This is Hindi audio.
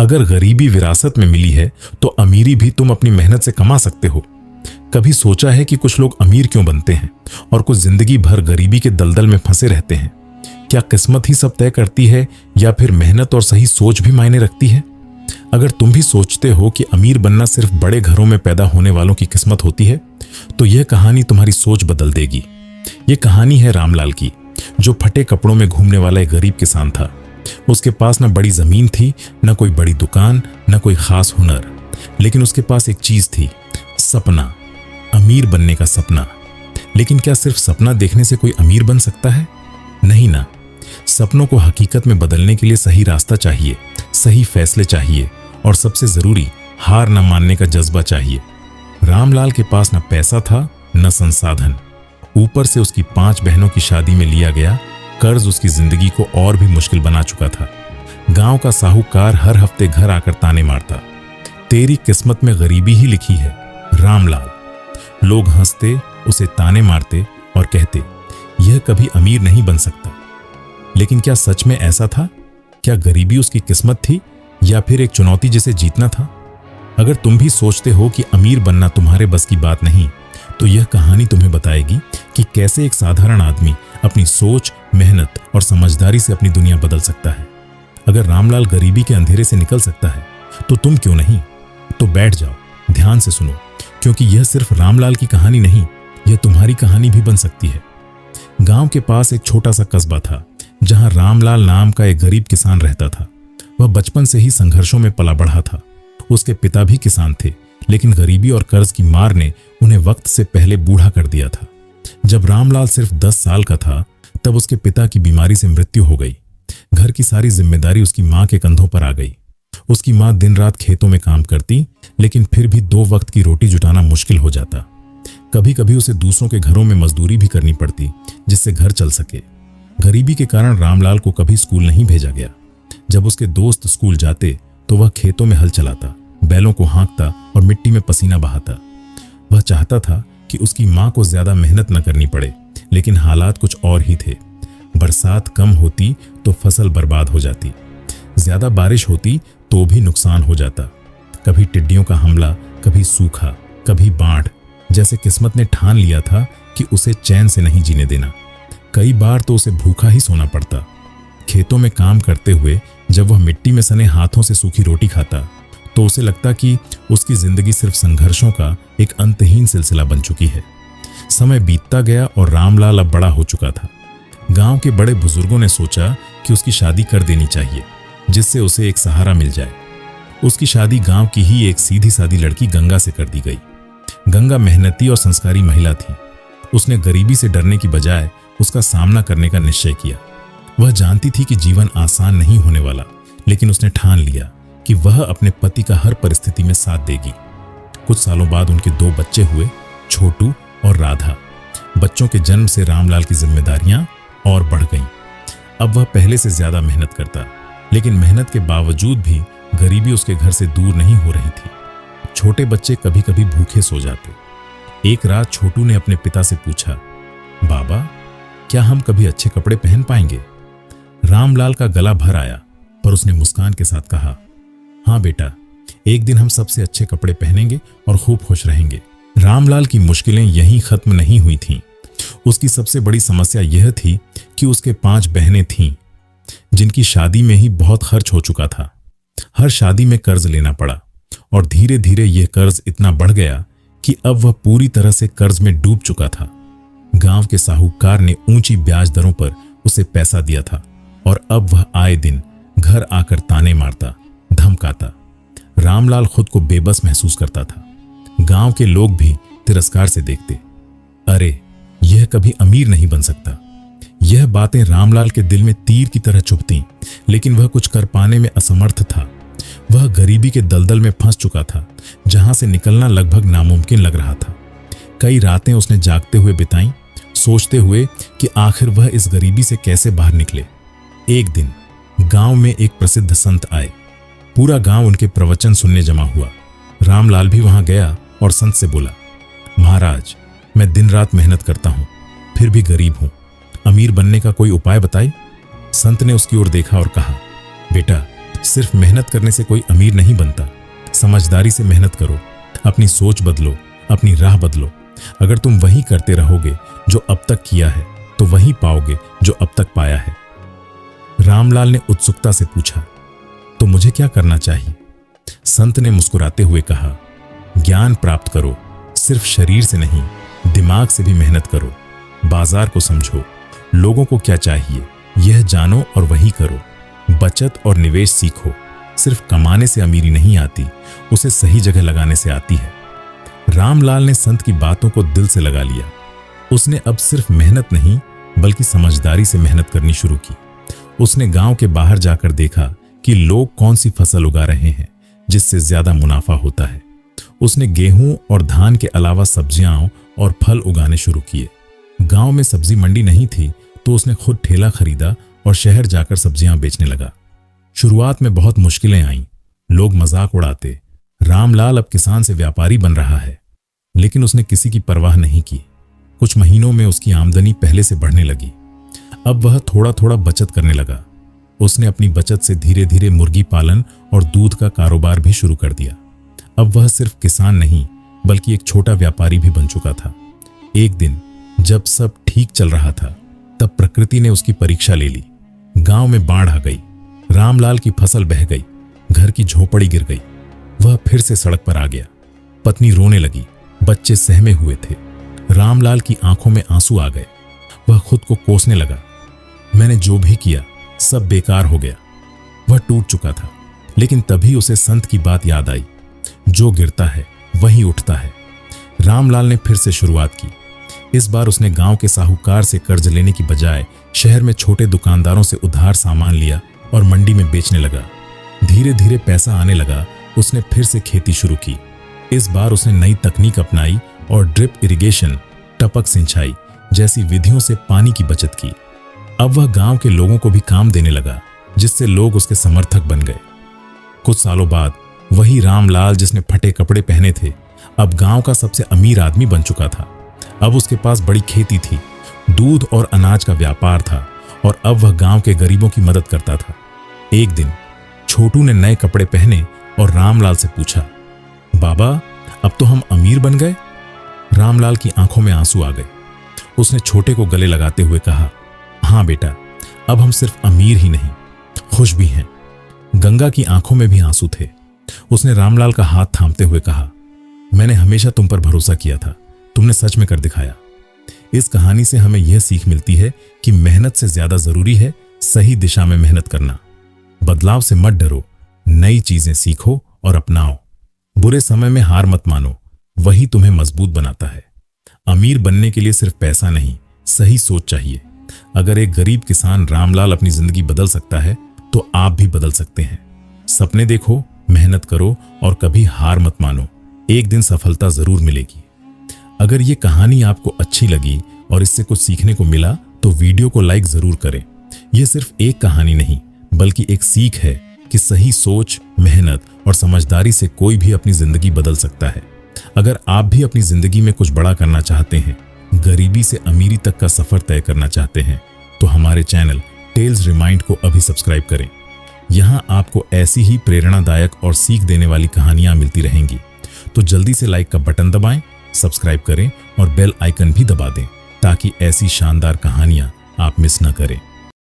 अगर गरीबी विरासत में मिली है तो अमीरी भी तुम अपनी मेहनत से कमा सकते हो। कभी सोचा है कि कुछ लोग अमीर क्यों बनते हैं और कुछ जिंदगी भर गरीबी के दलदल में फंसे रहते हैं? क्या किस्मत ही सब तय करती है या फिर मेहनत और सही सोच भी मायने रखती है? अगर तुम भी सोचते हो कि अमीर बनना सिर्फ बड़े घरों में पैदा होने वालों की किस्मत होती है, तो यह कहानी तुम्हारी सोच बदल देगी। यह कहानी है रामलाल की, जो फटे कपड़ों में घूमने वाला एक गरीब किसान था। उसके पास न बड़ी जमीन थी, न कोई बड़ी दुकान, न कोई खास हुनर, लेकिन उसके पास एक चीज थी, सपना, अमीर बनने का सपना। लेकिन क्या सिर्फ सपना देखने से कोई अमीर बन सकता है? नहीं ना। सपनों को हकीकत में बदलने के लिए सही रास्ता चाहिए, सही फैसले चाहिए और सबसे जरूरी हार न मानने का जज्बा चाहिए। रामलाल के पास न पैसा था न संसाधन, ऊपर से उसकी 5 बहनों की शादी में लिया गया कर्ज उसकी जिंदगी को और भी मुश्किल बना चुका था। गांव का साहूकार हर हफ्ते घर आकर ताने मारता, तेरी किस्मत में गरीबी ही लिखी है रामलाल। लोग हंसते, उसे ताने मारते और कहते, यह कभी अमीर नहीं बन सकता। लेकिन क्या सच में ऐसा था? क्या गरीबी उसकी किस्मत थी या फिर एक चुनौती जिसे जीतना था? अगर तुम भी सोचते हो कि अमीर बनना तुम्हारे बस की बात नहीं, तो यह कहानी तुम्हें बताएगी कि कैसे एक साधारण आदमी अपनी सोच, मेहनत और समझदारी से अपनी दुनिया बदल सकता है। अगर रामलाल गरीबी के अंधेरे से निकल सकता है, तो तुम क्यों नहीं? तो बैठ जाओ, ध्यान से सुनो, क्योंकि यह सिर्फ रामलाल की कहानी नहीं, यह तुम्हारी कहानी भी बन सकती है। गांव के पास एक छोटा सा कस्बा था, जहां रामलाल नाम का एक गरीब किसान रहता था। वह बचपन से ही संघर्षों में पला बढ़ा था। उसके पिता भी किसान थे, लेकिन गरीबी और कर्ज की मार ने उन्हें वक्त से पहले बूढ़ा कर दिया था। जब रामलाल सिर्फ 10 साल का था, तब उसके पिता की बीमारी से मृत्यु हो गई। घर की सारी जिम्मेदारी उसकी मां के कंधों पर आ गई। उसकी मां दिन रात खेतों में काम करती, लेकिन फिर भी 2 वक्त की रोटी जुटाना मुश्किल हो जाता। कभी कभी उसे दूसरों के घरों में मजदूरी भी करनी पड़ती, जिससे घर चल सके। गरीबी के कारण रामलाल को कभी स्कूल नहीं भेजा गया। जब उसके दोस्त स्कूल जाते, तो वह खेतों में हल चलाता, बैलों को हाँकता और मिट्टी में पसीना बहाता। वह चाहता था कि उसकी मां को ज्यादा मेहनत न करनी पड़े, लेकिन हालात कुछ और ही थे। बरसात कम होती तो फसल बर्बाद हो जाती, ज्यादा बारिश होती तो भी नुकसान हो जाता। कभी टिड्डियों का हमला, कभी सूखा, कभी बाढ़। जैसे किस्मत ने ठान लिया था कि उसे चैन से नहीं जीने देना। कई बार तो उसे भूखा ही सोना पड़ता। खेतों में काम करते हुए जब वह मिट्टी में सने हाथों से सूखी रोटी खाता, तो उसे लगता कि उसकी जिंदगी सिर्फ संघर्षों का एक अंतहीन सिलसिला बन चुकी है। समय बीतता गया और रामलाल अब बड़ा हो चुका था। गांव के बड़े बुजुर्गों ने सोचा कि उसकी शादी कर देनी चाहिए, जिससे उसे एक सहारा मिल जाए। उसकी शादी गांव की ही एक सीधी सादी लड़की गंगा से कर दी गई। गंगा मेहनती और संस्कारी महिला थी। उसने गरीबी से डरने की बजाय उसका सामना करने का निश्चय किया। वह जानती थी कि जीवन आसान नहीं होने वाला, लेकिन उसने ठान लिया कि वह अपने पति का हर परिस्थिति में साथ देगी। कुछ सालों बाद उनके 2 बच्चे हुए, छोटू और राधा। बच्चों के जन्म से रामलाल की जिम्मेदारियां और बढ़ गईं। अब वह पहले से ज्यादा मेहनत करता, लेकिन मेहनत के बावजूद भी गरीबी उसके घर से दूर नहीं हो रही थी। छोटे बच्चे कभी कभी भूखे सो जाते। एक रात छोटू ने अपने पिता से पूछा, बाबा, क्या हम कभी अच्छे कपड़े पहन पाएंगे? रामलाल का गला भर आया, पर उसने मुस्कान के साथ कहा, हाँ बेटा, एक दिन हम सबसे अच्छे कपड़े पहनेंगे और खूब खुश रहेंगे। रामलाल की मुश्किलें यहीं खत्म नहीं हुई थीं। उसकी सबसे बड़ी समस्या यह थी कि उसके 5 बहनें थीं, जिनकी शादी में ही बहुत खर्च हो चुका था। हर शादी में कर्ज लेना पड़ा और धीरे धीरे यह कर्ज इतना बढ़ गया कि अब वह पूरी तरह से कर्ज में डूब चुका था। गांव के साहूकार ने ऊंची ब्याज दरों पर उसे पैसा दिया था और अब वह आए दिन घर आकर ताने मारता, धमकाता। रामलाल खुद को बेबस महसूस करता था। गांव के लोग भी तिरस्कार से देखते, अरे यह कभी अमीर नहीं बन सकता। यह बातें रामलाल के दिल में तीर की तरह चुभतीं, लेकिन वह कुछ कर पाने में असमर्थ था। वह गरीबी के दलदल में फंस चुका था, जहां से निकलना लगभग नामुमकिन लग रहा था। कई रातें उसने जागते हुए बिताईं, सोचते हुए कि आखिर वह इस गरीबी से कैसे बाहर निकले। एक दिन गांव में एक प्रसिद्ध संत आए। पूरा गांव उनके प्रवचन सुनने जमा हुआ। रामलाल भी वहां गया और संत से बोला, महाराज, मैं दिन रात मेहनत करता हूं, फिर भी गरीब हूं। अमीर बनने का कोई उपाय बताइए। संत ने उसकी ओर देखा और कहा, बेटा, सिर्फ मेहनत करने से कोई अमीर नहीं बनता। समझदारी से मेहनत करो, अपनी सोच बदलो, अपनी राह बदलो। अगर तुम वही करते रहोगे जो अब तक किया है तो वही पाओगे जो अब तक पाया है। रामलाल ने उत्सुकता से पूछा, तो मुझे क्या करना चाहिए? संत ने मुस्कुराते हुए कहा, ज्ञान प्राप्त करो, सिर्फ शरीर से नहीं, दिमाग से भी मेहनत करो। बाजार को समझो, लोगों को क्या चाहिए यह जानो और वही करो। बचत और निवेश सीखो। सिर्फ कमाने से अमीरी नहीं आती, उसे सही जगह लगाने से आती है। रामलाल ने संत की बातों को दिल से लगा लिया। उसने अब सिर्फ मेहनत नहीं बल्कि समझदारी से मेहनत करनी शुरू की। उसने गांव के बाहर जाकर देखा कि लोग कौन सी फसल उगा रहे हैं जिससे ज्यादा मुनाफा होता है। उसने गेहूं और धान के अलावा सब्जियां और फल उगाने शुरू किए। गांव में सब्जी मंडी नहीं थी तो उसने खुद ठेला खरीदा और शहर जाकर सब्जियां बेचने लगा। शुरुआत में बहुत मुश्किलें आईं। लोग मजाक उड़ाते, रामलाल अब किसान से व्यापारी बन रहा है, लेकिन उसने किसी की परवाह नहीं की। कुछ महीनों में उसकी आमदनी पहले से बढ़ने लगी। अब वह थोड़ा थोड़ा बचत करने लगा। उसने अपनी बचत से धीरे धीरे मुर्गी पालन और दूध का कारोबार भी शुरू कर दिया। अब वह सिर्फ किसान नहीं बल्कि एक छोटा व्यापारी भी बन चुका था। एक दिन जब सब ठीक चल रहा था तब प्रकृति ने उसकी परीक्षा ले ली। गांव में बाढ़ आ गई, रामलाल की फसल बह गई, घर की झोपड़ी गिर गई। वह फिर से सड़क पर आ गया। पत्नी रोने लगी, बच्चे सहमे हुए थे। रामलाल की आंखों में आंसू आ गए। वह खुद को कोसने लगा, मैंने जो भी किया सब बेकार हो गया। वह टूट चुका था, लेकिन तभी उसे संत की बात याद आई, जो गिरता है वही उठता है। रामलाल ने फिर से शुरुआत की। इस बार उसने गांव के साहूकार से कर्ज लेने की बजाय शहर में छोटे दुकानदारों से उधार सामान लिया और मंडी में बेचने लगा। धीरे धीरे पैसा आने लगा। उसने फिर से खेती शुरू की। इस बार उसने नई तकनीक अपनाई और ड्रिप इरिगेशन, टपक सिंचाई जैसी विधियों से पानी की बचत की। अब वह गांव के लोगों को भी काम देने लगा, जिससे लोग उसके समर्थक बन गए। कुछ सालों बाद वही रामलाल जिसने फटे कपड़े पहने थे अब गांव का सबसे अमीर आदमी बन चुका था। अब उसके पास बड़ी खेती थी, दूध और अनाज का व्यापार था और अब वह गांव के गरीबों की मदद करता था। एक दिन छोटू ने नए कपड़े पहने और रामलाल से पूछा, बाबा अब तो हम अमीर बन गए? रामलाल की आंखों में आंसू आ गए। उसने छोटे को गले लगाते हुए कहा, हाँ बेटा, अब हम सिर्फ अमीर ही नहीं, खुश भी हैं। गंगा की आंखों में भी आंसू थे। उसने रामलाल का हाथ थामते हुए कहा, मैंने हमेशा तुम पर भरोसा किया था, तुमने सच में कर दिखाया। इस कहानी से हमें यह सीख मिलती है कि मेहनत से ज्यादा जरूरी है सही दिशा में मेहनत करना। बदलाव से मत डरो, नई चीजें सीखो और अपनाओ। बुरे समय में हार मत मानो, वही तुम्हें मजबूत बनाता है। अमीर बनने के लिए सिर्फ पैसा नहीं, सही सोच चाहिए। अगर एक गरीब किसान रामलाल अपनी जिंदगी बदल सकता है तो आप भी बदल सकते हैं। सपने देखो, मेहनत करो और कभी हार मत मानो। एक दिन सफलता जरूर मिलेगी। अगर ये कहानी आपको अच्छी लगी और इससे कुछ सीखने को मिला तो वीडियो को लाइक जरूर करें। यह सिर्फ एक कहानी नहीं बल्कि एक सीख है कि सही सोच, मेहनत और समझदारी से कोई भी अपनी जिंदगी बदल सकता है। अगर आप भी अपनी जिंदगी में कुछ बड़ा करना चाहते हैं, गरीबी से अमीरी तक का सफर तय करना चाहते हैं, तो हमारे चैनल टेल्स रिमाइंड को अभी सब्सक्राइब करें। यहाँ आपको ऐसी ही प्रेरणादायक और सीख देने वाली कहानियां मिलती रहेंगी। तो जल्दी से लाइक का बटन दबाएं, सब्सक्राइब करें और बेल आइकन भी दबा दें ताकि ऐसी शानदार कहानियां आप मिस न करें।